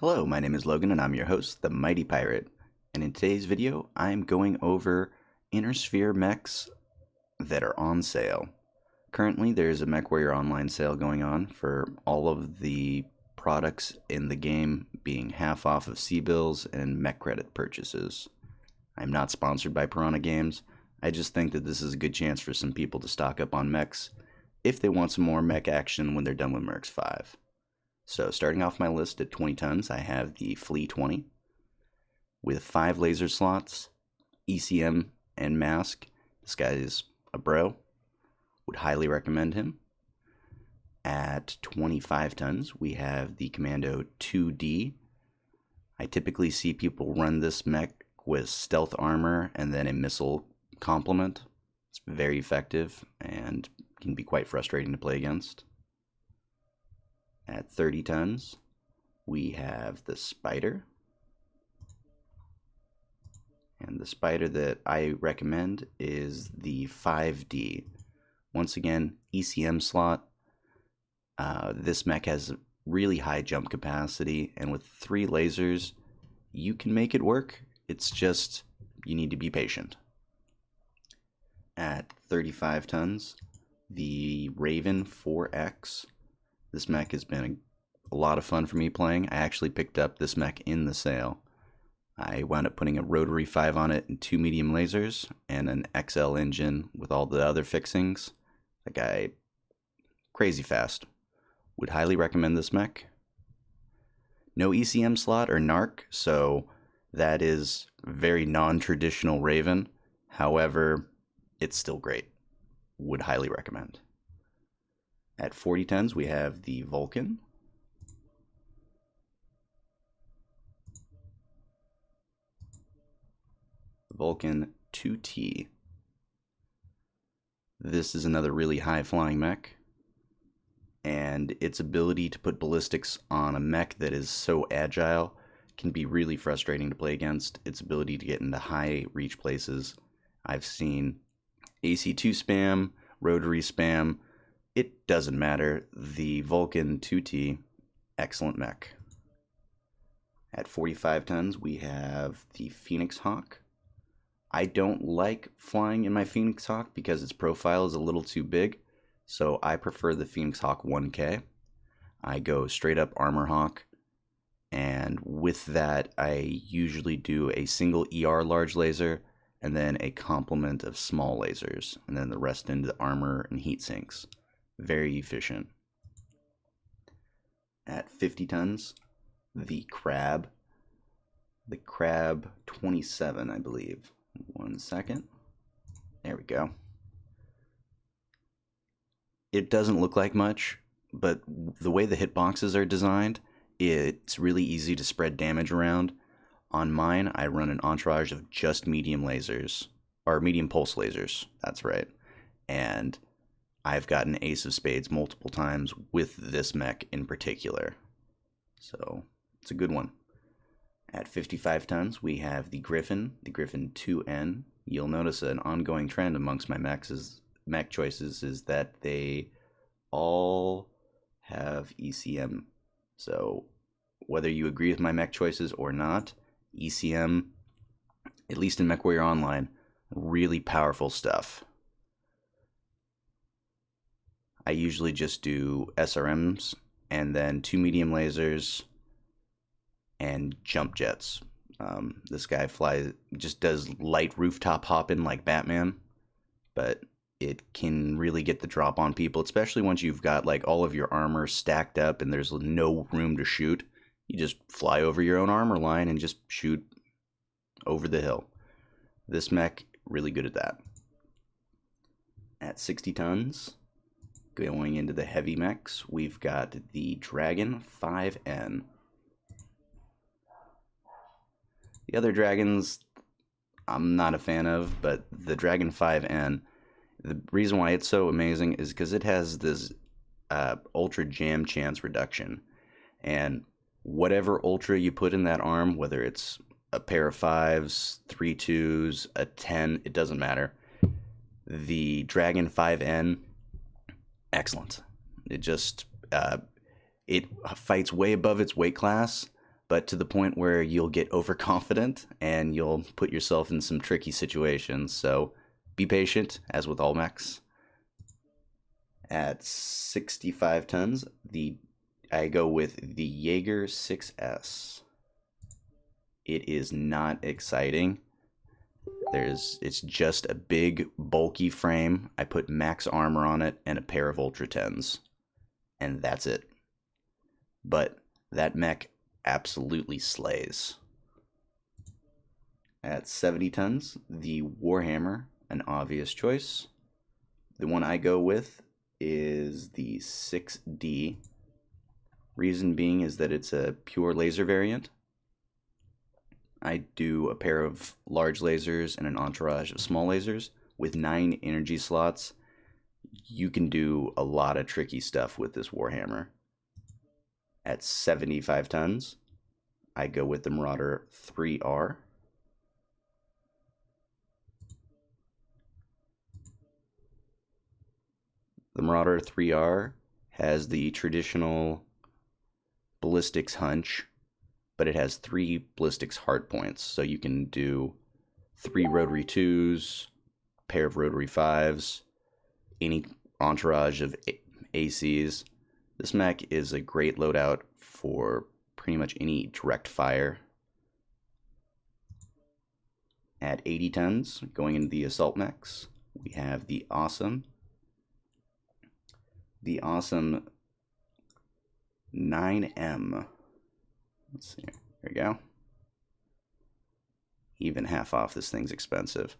Hello, my name is Logan and I'm your host, the Mighty Pirate. And in today's video, I'm going over Inner Sphere mechs that are on sale. Currently, there's a MechWarrior online sale going on for all of the products in the game being half off of C-bills and mech credit purchases. I'm not sponsored by Piranha Games. I just think that this is a good chance for some people to stock up on mechs if they want some more mech action when they're done with Mercs 5. So starting off my list at 20 tons, I have the Flea 20 with 5 laser slots, ECM, and mask. This guy is a bro. Would highly recommend him. At 25 tons, we have the Commando 2D. I typically see people run this mech with stealth armor and then a missile complement. It's very effective and can be quite frustrating to play against. At 30 tons, we have the Spider. And the Spider that I recommend is the 5D. Once again, ECM slot. This mech has really high jump capacity, and with 3 lasers, you can make it work. It's just, you need to be patient. At 35 tons, the Raven 4X. This mech has been a lot of fun for me playing. I actually picked up this mech in the sale. I wound up putting a rotary 5 on it and 2 medium lasers and an XL engine with all the other fixings. That guy, crazy fast. Would highly recommend this mech. No ECM slot or NARC, so that is very non-traditional Raven. However, it's still great. Would highly recommend. At 40 tons, we have the Vulcan. Vulcan 2T. This is another really high-flying mech, and its ability to put ballistics on a mech that is so agile can be really frustrating to play against. Its ability to get into high reach places. I've seen AC2 spam, rotary spam. It doesn't matter. The Vulcan 2T, excellent mech. At 45 tons, we have the Phoenix Hawk. I don't like flying in my Phoenix Hawk because its profile is a little too big, so I prefer the Phoenix Hawk 1K. I go straight up Armor Hawk, and with that, I usually do a single ER large laser and then a complement of small lasers, and then the rest into the armor and heat sinks. Very efficient. At 50 tons, the Crab 27, I believe. 1 second. There we go. It doesn't look like much, but the way the hitboxes are designed, it's really easy to spread damage around. On mine, I run an entourage of just medium lasers, or medium pulse lasers, that's right. And I've gotten Ace of Spades multiple times with this mech in particular. So, it's a good one. At 55 tons, we have the Griffin 2N. You'll notice an ongoing trend amongst my mech choices is that they all have ECM. So, whether you agree with my mech choices or not, ECM, at least in MechWarrior Online, really powerful stuff. I usually just do SRMs and then 2 medium lasers and jump jets. This guy just does light rooftop hopping like Batman, but it can really get the drop on people, especially once you've got like all of your armor stacked up and there's no room to shoot. You just fly over your own armor line and just shoot over the hill. This mech, really good at that. At 60 tons, going into the heavy mechs, we've got the Dragon 5N. The other dragons, I'm not a fan of, but the Dragon 5N, the reason why it's so amazing is because it has this ultra jam chance reduction. And whatever ultra you put in that arm, whether it's a pair of 5s, 3 2s, a 10, it doesn't matter. The Dragon 5N, excellent. It just, it fights way above its weight class, but to the point where you'll get overconfident and you'll put yourself in some tricky situations. So be patient, as with all mechs. At 65 tons, I go with the Jaeger 6S. It is not exciting. It's just a big, bulky frame. I put max armor on it and a pair of Ultra 10s. And that's it. But that mech absolutely slays. At 70 tons, the Warhammer, an obvious choice. The one I go with is the 6D. Reason being is that it's a pure laser variant. I do a pair of large lasers and an entourage of small lasers with 9 energy slots. You can do a lot of tricky stuff with this Warhammer. At 75 tons, I go with the Marauder 3R. The Marauder 3R has the traditional ballistics hunch, but it has 3 ballistics hard points, so you can do 3 rotary 2s, pair of rotary 5s, any entourage of ACs. This mech is a great loadout for pretty much any direct fire. At 80 tons, going into the assault mechs, we have the awesome 9M. Let's see, here we go. Even half off, this thing's expensive,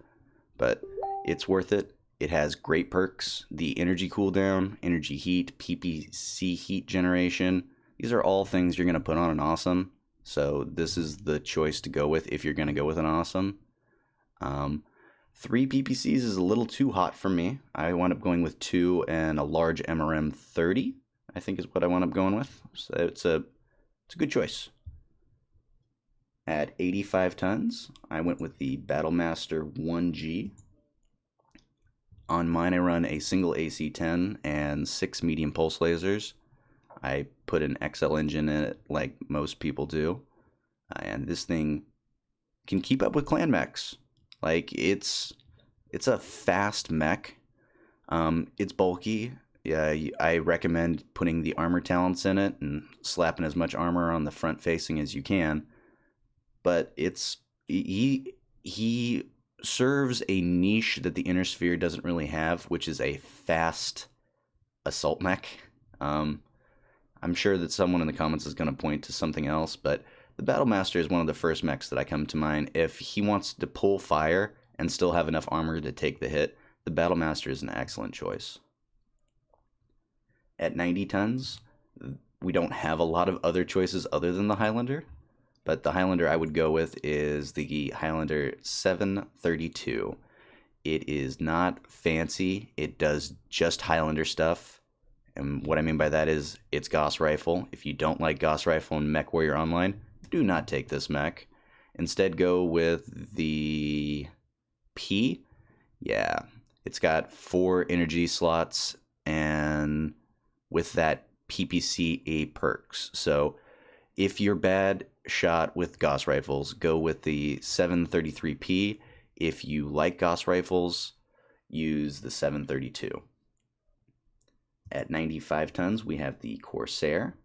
but it's worth it. It has great perks: the energy cooldown, energy heat, PPC heat generation. These are all things you're going to put on an awesome, so this is the choice to go with if you're going to go with an awesome. 3 PPCs is a little too hot for me. I wound up going with 2 and a large MRM 30, I think is what I wound up going with. So it's a good choice. At 85 tons, I went with the Battlemaster 1G. On mine, I run a single AC-10 and 6 medium pulse lasers. I put an XL engine in it like most people do. And this thing can keep up with clan mechs. Like, it's a fast mech. It's bulky. Yeah, I recommend putting the armor talents in it and slapping as much armor on the front facing as you can. But he serves a niche that the Inner Sphere doesn't really have, which is a fast assault mech. I'm sure that someone in the comments is going to point to something else, but the Battlemaster is one of the first mechs that I come to mind. If he wants to pull fire and still have enough armor to take the hit, the Battlemaster is an excellent choice. At 90 tons, we don't have a lot of other choices other than the Highlander, but the Highlander I would go with is the Highlander 732. It is not fancy. It does just Highlander stuff. And what I mean by that is it's Gauss Rifle. If you don't like Gauss Rifle and Mech Warrior Online, do not take this mech. Instead, go with the P. Yeah, it's got 4 energy slots and with that PPCA perks. So if you're bad shot with Gauss rifles, go with the 733P. If you like Gauss rifles, use the 732. At 95 tons, we have the Corsair.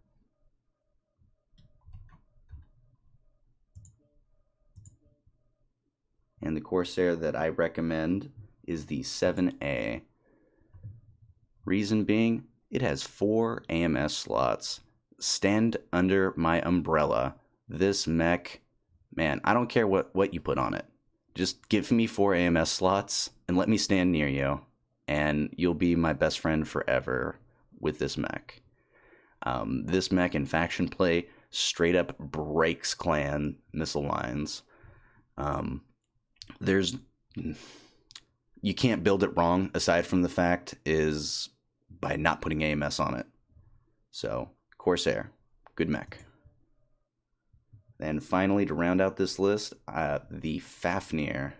And the Corsair that I recommend is the 7A. Reason being, it has 4 AMS slots. Stand under my umbrella. This mech, man, I don't care what you put on it. Just give me 4 AMS slots and let me stand near you, and you'll be my best friend forever with this mech. This mech in faction play straight up breaks clan missile lines. You can't build it wrong, aside from the fact is by not putting AMS on it. So, Corsair, good mech. Then finally, to round out this list, the Fafnir.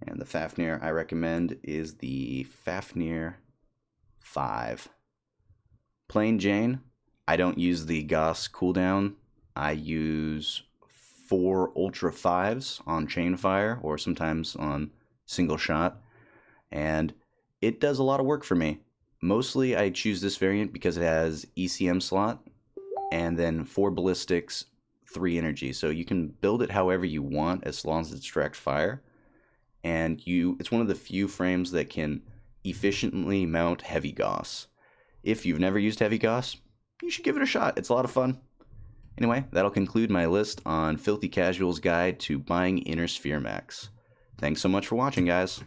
And the Fafnir I recommend is the Fafnir 5. Plain Jane, I don't use the Gauss cooldown. I use 4 Ultra 5s on chainfire or sometimes on single shot, and it does a lot of work for me. Mostly I choose this variant because it has ECM slot and then 4 ballistics, 3 energy. So you can build it however you want as long as it's direct fire. And it's one of the few frames that can efficiently mount heavy Gauss. If you've never used heavy Gauss, you should give it a shot. It's a lot of fun. Anyway, that'll conclude my list on Filthy Casual's guide to buying Inner Sphere mechs. Thanks so much for watching, guys.